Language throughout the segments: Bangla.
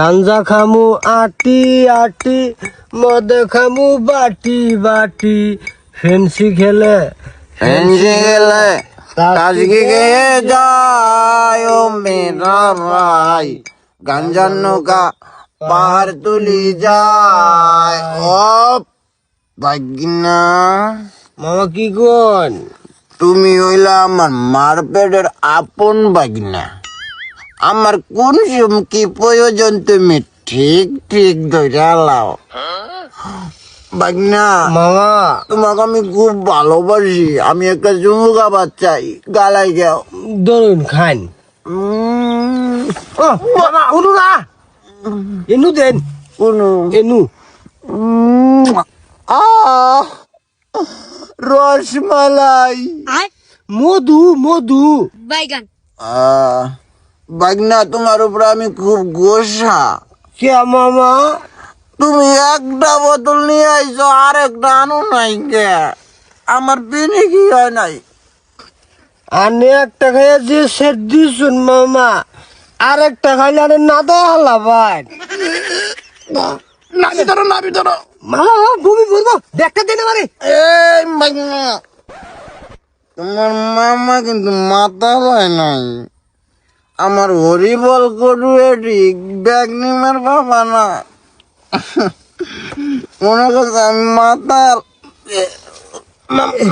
গাঞ্জা খামু আটি আটি, মদ খামু বাটি বাটি, ফেন্সি খেলে তাজগি গেয়ে যায় ও মেরা ভাই, গাঞ্জার নৌকা পাহাড় তুলি যায়। ও ভাগিনা, মামা কি কোন? তুমি হইলা আমার মার পেটের আপন ভাগিনা। আমার কোন কি প্রয়োজন তুমি ঠিক ঠিক ধরে লাও ভাগিনা। মামা তোমাকে আমি খুব ভালোবাসি। আমি একটা জুমুকা বাচ্চাই, গালাই গেও। ধরুন খান। মামা উনু না, এনু দেন, এনু। রসমালাই, মধু মধু। বাগনা, তোমার উপরে আমি খুব গোসা। কে মামা? তুমি একটা বোতল নিয়ে আইছো, আর একটা আনো নাই কে? আমার পিনি কি হয় নাই? আনে একটা খাইয়া যে সেট দিছুন মামা, আর একটা খাইলে আরে না দেয় হালা ভাই। নাবি ধরো, নাবি ধরো। মামা ভূমি বলবো দেখতে দেন আমারে। এই বাগনা, তোমার মামা কিন্তু মাথা হয় নাই। আমার হরিবল করু এটি ব্যাগনিমার বাবা না। মনে করছে আমি মাথা।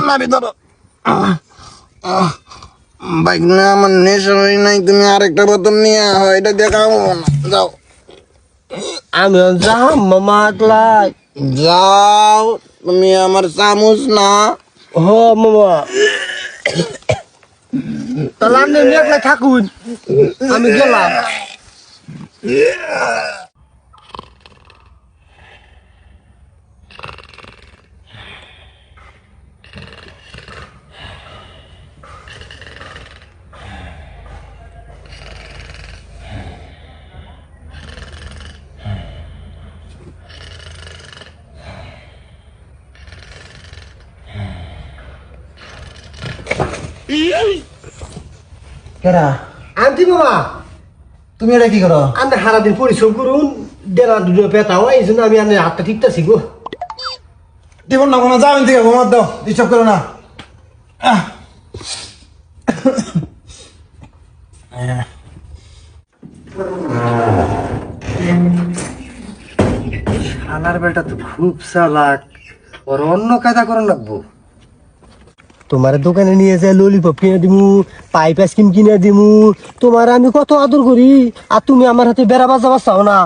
নাবি ধরো। বাইক না, আমার নেশা হয় নাই। তুমি আরেকটা বোতল নিয়ে হয়, এটা দেখাবো না। যাও আমি যাম মামা একলা। যাও, তুমি আমার চামচ না। হ মামা, তাহলে আপনি একলা থাকুন, আমি গেলাম। কেরা আন্টি মামা, তুমি এটা কি করো? আপনি সারাদিন পরিশ্রম করুন, দেড়া দুটো পেতা হয়, এই জন্য আমি আপনার হাতটা ঠিকঠাক গো। দিব না কোনো, যাও থেকে ঘুমাত দাও, ডিস্টার্ব করো না। খানার বেলটা তো খুব চালাক, ওর অন্য কায়দা করা লাগবো। তোমার দোকানে নিয়ে যায় ললিপপ কিনে দিমু, পাইপ আইসক্রিম কিনে দিমু, তোমার আমি কত আদর করি, আর তুমি আমার হাতে বেড়া বাজাবার চাও না।